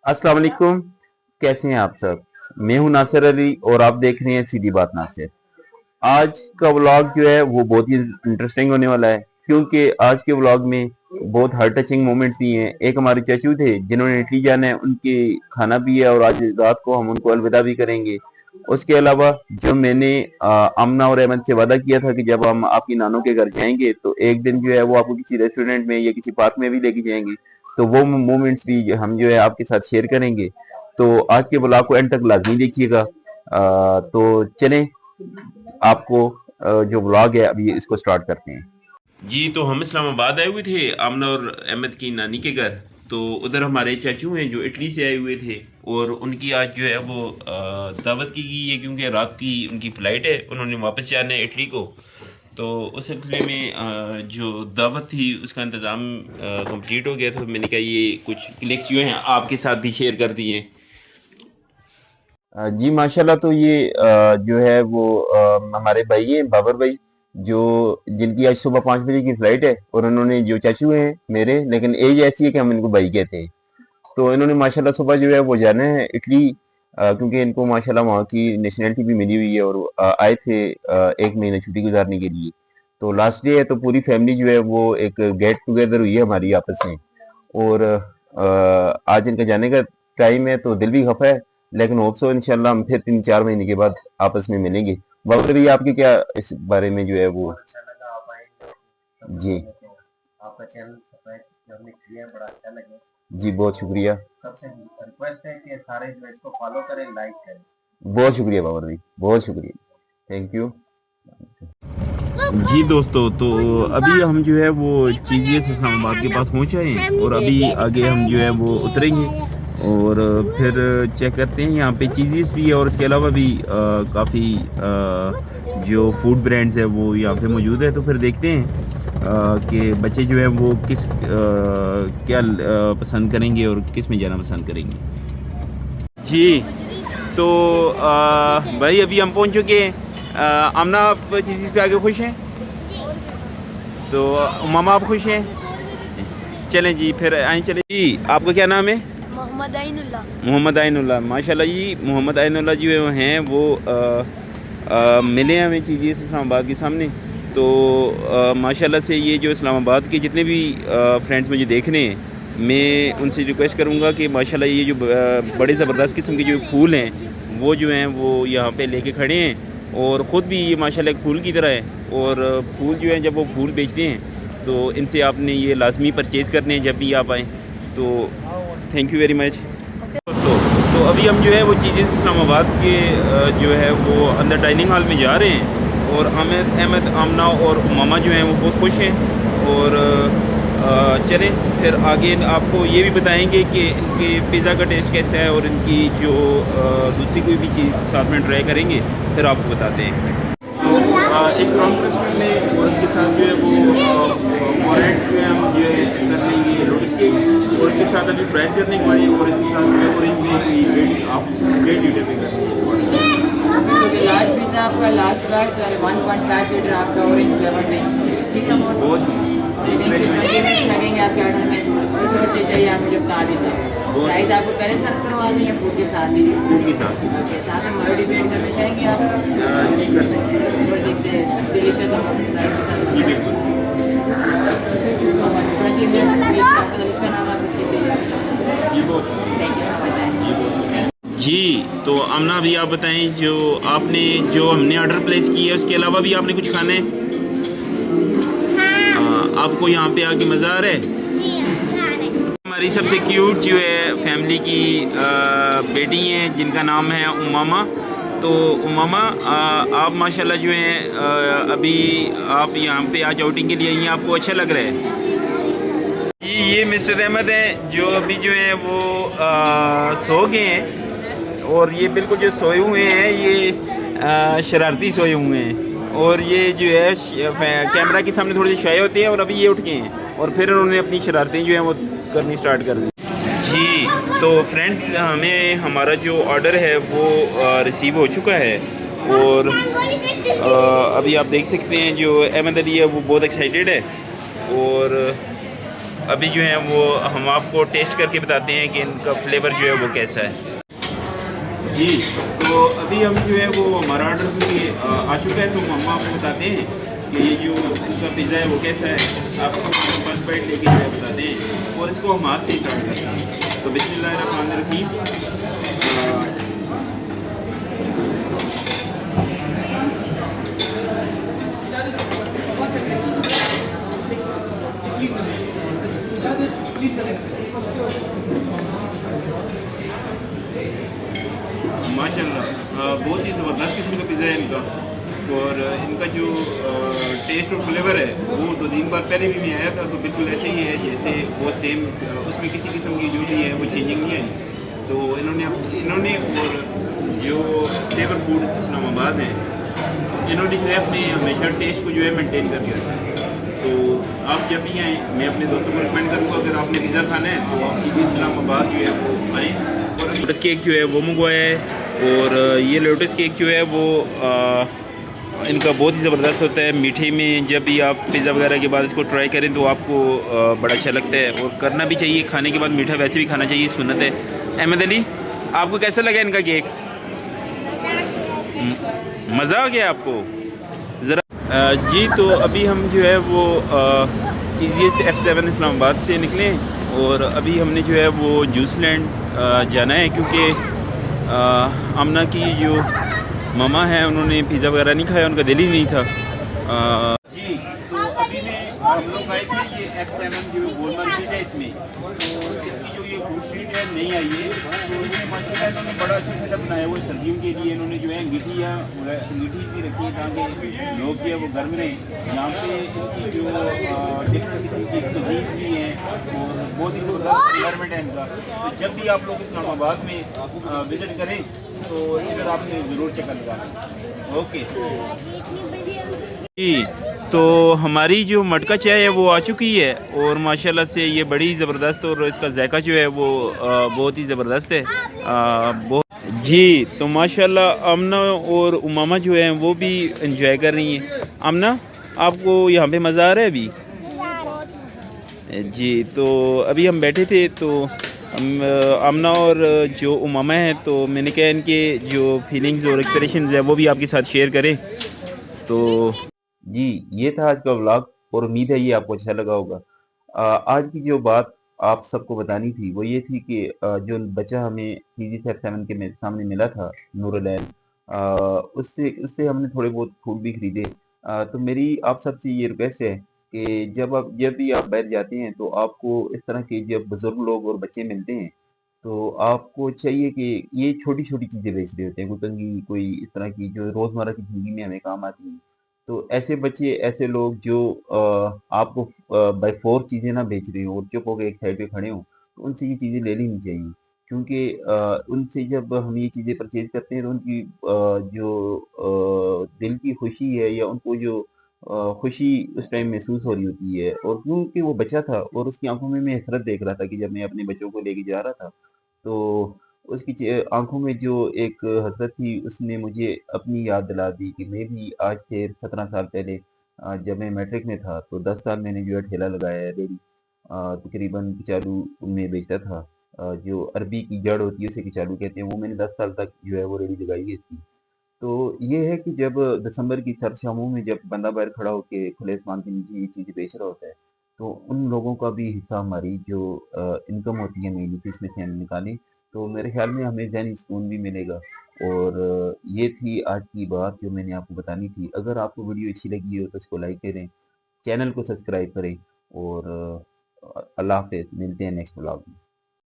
अस्सलाम वालेकुम। कैसे हैं आप सब? मैं हूं नासिर अली और आप देख रहे हैं सीधी बात नासिर। आज का व्लॉग जो है वो बहुत ही इंटरेस्टिंग होने वाला है, क्योंकि आज के व्लॉग में बहुत हार्ट टचिंग मोमेंट्स भी हैं। एक हमारे चाचू थे जिन्होंने इटली जाना है, उनके खाना भी है और आज रात को हम उनको अलविदा भी करेंगे। उसके अलावा जो मैंने आमना और अहमद से वादा किया था कि जब हम आपकी नानों के घर जाएंगे तो एक दिन जो है वो आपको किसी रेस्टोरेंट में या किसी पार्क में भी लेके जाएंगे, तो वो मोमेंट्स भी हम जो है आपके साथ शेयर करेंगे। तो आज के ब्लॉग को एंड तक लाजमी देखिएगा। तो चलें, आपको जो ब्लॉग है अभी इसको स्टार्ट करते हैं। जी, तो हम इस्लामाबाद आए हुए थे आमना और अहमद की नानी के घर। तो उधर हमारे चाचू हैं जो इटली से आए हुए थे, और उनकी आज जो है वो दावत की गई है, क्योंकि रात की उनकी फ़्लाइट है, उन्होंने वापस जाना है इटली को। तो उस सिलसिले में जो दावत थी उसका इंतज़ाम कंप्लीट हो गया, तो मैंने कहा ये कुछ क्लिक्स जो हैं आपके साथ भी शेयर कर दिए। जी माशाल्लाह। तो ये जो है वो हमारे भाई हैं, बाबर भाई, जो जिनकी आज सुबह 5 बजे की फ्लाइट है, और उन्होंने जो चाचू हैं मेरे, लेकिन एज ऐसी है कि हम इनको भाई कहते हैं। तो इन्होंने माशाल्लाह सुबह जो है वो जाना है इटली, क्योंकि इनको माशाल्लाह वहाँ की नेशनैलिटी भी मिली हुई है, और आए थे 1 महीना छुट्टी गुजारने के लिए। तो लास्ट डे है, तो पूरी फैमिली जो है वो एक गेट टुगेदर हुई है हमारी आपस में। और आज इनका जाने का टाइम है, तो दिल भी खफा है, लेकिन होप सो इंशाल्लाह हम फिर 3-4 महीने के बाद आपस में मिलेंगे। बाबर भैया, आपके क्या इस बारे में जो है वो? अच्छा लगा आप आए जी। आपका चैनल सब्सक्राइब जो हमने किया बड़ा अच्छा लगा। जी बहुत शुक्रिया। सबसे रिक्वेस्ट है कि सारे जो इसको फॉलो करें, लाइक करें। बहुत शुक्रिया बाबर भाई, बहुत शुक्रिया, थैंक यू। जी दोस्तों, तो अभी हम जो है वो चीज़ इस्लामाबाद के पास पहुँचे हैं, और अभी आगे हम जो है वो उतरेंगे और फिर चेक करते हैं। यहाँ पे चीज़ेस भी है, और इसके अलावा भी काफ़ी जो फूड ब्रांड्स है वो यहाँ पे मौजूद है। तो फिर देखते हैं कि बच्चे जो हैं वो क्या पसंद करेंगे और किस में जाना पसंद करेंगे। जी, तो भाई अभी हम पहुँच चुके हैं। आमना, आप चीज़ पे आगे खुश हैं? तो मामा आप खुश हैं? चलें जी, फिर आए चलें जी। आपका क्या नाम है? मोहम्मद आइनुल्लाह। मोहम्मद आइनुल्लाह, माशाल्लाह जी। मोहम्मद आइनुल्लाह जो हैं वो मिले हमें चीज़ें इस्लामाबाद के सामने। तो माशाल्लाह से ये जो इस्लामाबाद के जितने भी फ्रेंड्स मुझे देख रहे हैं, मैं उनसे रिक्वेस्ट करूँगा कि माशाल्लाह ये जो बड़े ज़बरदस्त किस्म के जो फूल हैं वो जो हैं वो यहाँ पे लेके खड़े हैं, और ख़ुद भी ये माशाल्लाह एक फूल की तरह है। और फूल जो हैं, जब वो फूल बेचते हैं तो इनसे आपने ये लाजमी परचेज़ करने हैं जब भी आप आएँ। तो थैंक यू वेरी मच दोस्तों। तो अभी हम जो है वो चीज़ें इस्लामाबाद के जो है वो अंदर डाइनिंग हॉल में जा रहे हैं, और अहमद, आमना और मामा जो हैं वो बहुत खुश हैं। और चलें फिर आगे आपको ये भी बताएंगे कि इनके पिज़्ज़ा का टेस्ट कैसा है, और इनकी जो दूसरी कोई भी चीज़ साथ में ट्राई करेंगे, फिर आपको बताते हैं। तो एक राउंड रेस्टोरेंट में, और इसके साथ जो है वो पॉरेट जो है हम जो है कर लेंगे लोटस के, और इसके साथ अभी फ्राइज करने के बाद, और इसके साथ जो है ऑरेंज में रेड आप रेड यूटे पे कर लेंगे। लार्ज पिज़्ज़ा आपका लार्ज फ्राइज और 1.5 लीटर आपका ऑरेंज फ्लेवर ड्रिंक। ठीक है बॉस, बहुत 20 मिनट्स लगेंगे आपके ऑर्डर में। जो चीज़ चाहिए आप मुझे बता दीजिए। प्राइस आपको पहले सर्व करवा दें या फूड के साथ ही? फूड के साथ। ओके, साथ में मॉडल डिपेंड करना चाहेंगे आप? जी कर देंगे। और जिससे डिलीशियस और प्राइस के साथ। जी बिल्कुल। Thank you so much. 20 minutes आपका डिलीशियस नाम आप कीजिए। जी बहुत शुक्रिया। Thank you so much. जी, तो अमना भी आप बताएं, जो आपने जो हमने ऑर्डर प्लेस किया है उसके अलावा भी आपने कुछ खाना है? आपको यहाँ पे आके मज़ा आ रहा है? हमारी सबसे क्यूट जो है फैमिली की बेटी हैं, जिनका नाम है उमामा। तो उमामा, आप माशाल्लाह जो हैं अभी आप यहाँ पे आज आउटिंग के लिए आई हैं, आपको अच्छा लग रहा है? जी, ये मिस्टर अहमद हैं जो अभी जो है वो सो गए हैं, और ये बिल्कुल जो सोए हुए हैं ये शरारती सोए हुए हैं, और ये जो है कैमरा के सामने थोड़े से शाय होते हैं, और अभी ये उठ गए हैं और फिर उन्होंने अपनी शरारतें जो हैं वो करनी स्टार्ट कर दी। जी, तो फ्रेंड्स, हमें हमारा जो ऑर्डर है वो रिसीव हो चुका है, और अभी आप देख सकते हैं जो अहमद अली है वो बहुत एक्साइटेड है, और अभी जो है वो हम आपको टेस्ट करके बताते हैं कि इनका फ्लेवर जो है वो कैसा है। जी, तो अभी हम जो है वो हमारा ऑर्डर भी आ चुका है, तो हम आपको बताते हैं कि ये जो इनका पिज़्ज़ा है वो कैसा है। आपको फर्स्ट बाइट लेके जो है बताते हैं और इसको हम हाथ से स्टार्ट करते हैं। तो बिस्मिल्लाहिर्रहमानिर्रहीम। माशाल्लाह बहुत ही ज़बरदस्त किस्म का पिज़्ज़ा है इनका। और इनका जो टेस्ट और फ्लेवर है वो 2-3 बार पहले भी मैं आया था, तो बिल्कुल ऐसे ही है जैसे वो सेम। उसमें किसी किस्म की जो भी है वो चेंजिंग नहीं आई। तो इन्होंने और जो सेवर फूड इस्लामाबाद है, इन्होंने जो है अपने हमेशा टेस्ट को जो है मेंटेन करके रखा है। तो आप जब भी आएँ, मैं अपने दोस्तों को रिकमेंड करूँगा, अगर आपने पिज़्ज़ा खाना है तो आप इस्लामाबाद जो है वो आएँ। और लोटस केक जो है वो मंगवाया है। और ये लोटस केक जो है वो इनका बहुत ही ज़बरदस्त होता है मीठे में। जब भी आप पिज़्ज़ा वगैरह के बाद इसको ट्राई करें तो आपको बड़ा अच्छा लगता है, और करना भी चाहिए। खाने के बाद मीठा वैसे भी खाना चाहिए, सुन्नत है। अहमद अली, आपको कैसा लगा इनका केक? मज़ा आ गया आपको? ज़रा जी, तो अभी हम जो है वो TGS F7 इस्लामाबाद से निकले, और अभी हमने जो है वो जूस लैंड जाना है, क्योंकि आमना की जो मामा है उन्होंने पिज़्ज़ा वगैरह नहीं खाया, उनका दिल ही नहीं था। जी, तो अभी मैं हम लोग आए थे ये F7 जो गोल मार्केट है इसमें, तो इसकी जो ये फूड स्ट्रीट है नई आई है, तो इसमें माशाल्लाह इन्होंने बड़ा अच्छा सेटअप बनाया है। वो सर्दियों के लिए इन्होंने जो है अंगीठी भी रखी है ताकि लोग जो है वो गर्म रहे। यहाँ पे इनकी जो डिफरेंट किस्म की कुजीन्स भी हैं, और बहुत ही ज़बरदस्त एनवायरनमेंट है इनका। तो जब भी आप लोग इस्लामाबाद में विज़िट करें तो इधर आपने ज़रूर चक्कर लगाना। ओके जी, तो हमारी जो मटका चाय है वो आ चुकी है, और माशाल्लाह से ये बड़ी ज़बरदस्त, और इसका जायका जो है वो बहुत ही ज़बरदस्त है। जी, तो माशाल्लाह आमना और उमामा जो है वो भी इंजॉय कर रही हैं। आमना, आपको यहाँ पे मज़ा आ रहा है अभी? जी, तो अभी हम बैठे थे, तो आमना और जो उमामा है, तो मैंने कहा इनके जो फीलिंग्स और एक्सप्रेशंस है वो भी आपके साथ शेयर करें। तो जी, ये था आज का व्लॉग, और उम्मीद है ये आपको अच्छा लगा होगा। आज की जो बात आप सबको बतानी थी वो ये थी कि जो बच्चा हमें TGS F7 के सामने मिला था, नूरुलैन, उससे उससे हमने थोड़े बहुत फूड भी खरीदे। तो मेरी आप सबसे ये रिक्वेस्ट है कि जब भी आप बाहर जाते हैं तो आपको इस तरह के जब बुजुर्ग लोग और बच्चे मिलते हैं, तो आपको चाहिए कि ये छोटी-छोटी चीज़ें बेच रहे होते हैं, कोई कंघी, कोई इस तरह की जो रोज़मर्रा की ज़िंदगी में हमें काम आती हैं। तो ऐसे बच्चे, ऐसे लोग जो आपको बाय फ़ोर्स चीज़ें ना बेच रहे हों और चुप होके एक साइड पे खड़े हों, तो उनसे ये चीज़ें ले लेनी चाहिए। क्योंकि उनसे जब हम ये चीज़ें परचेज़ करते हैं तो उनकी जो दिल की खुशी है, या उनको जो खुशी उस टाइम महसूस हो रही होती है, और क्योंकि वो बच्चा था और उसकी आँखों में मैं हसरत देख रहा था कि जब मैं अपने बच्चों को लेके जा रहा था, तो उसकी आँखों में जो एक हसरत थी, उसने मुझे अपनी याद दिला दी कि मैं भी आज से 17 साल पहले, जब मैं मैट्रिक में था, तो 10 साल मैंने जो है ठेला लगाया है, रेहड़ी, तकरीबन कचालू में बेचता था। जो अरबी की जड़ होती है उसे कचालू कहते हैं, वो मैंने 10 साल तक जो है वो रेहड़ी लगाई है इसकी। तो ये है कि जब दिसंबर की सर्द शामों में जब बंदा बाहर खड़ा होके खुले आसमान के नीचे ये चीज़ें बेच रहा होता है, तो उन लोगों का भी हिस्सा, हमारी जो इनकम होती है महीने की, इसमें से हम निकालें, तो मेरे ख्याल में हमें ज़हनी सुकून भी मिलेगा। और ये थी आज की बात जो मैंने आपको बतानी थी। अगर आपको वीडियो अच्छी लगी हो तो इसको लाइक करें, चैनल को सब्सक्राइब करें, और अल्लाह हाफ़िज़, मिलते हैं नेक्स्ट व्लॉग में।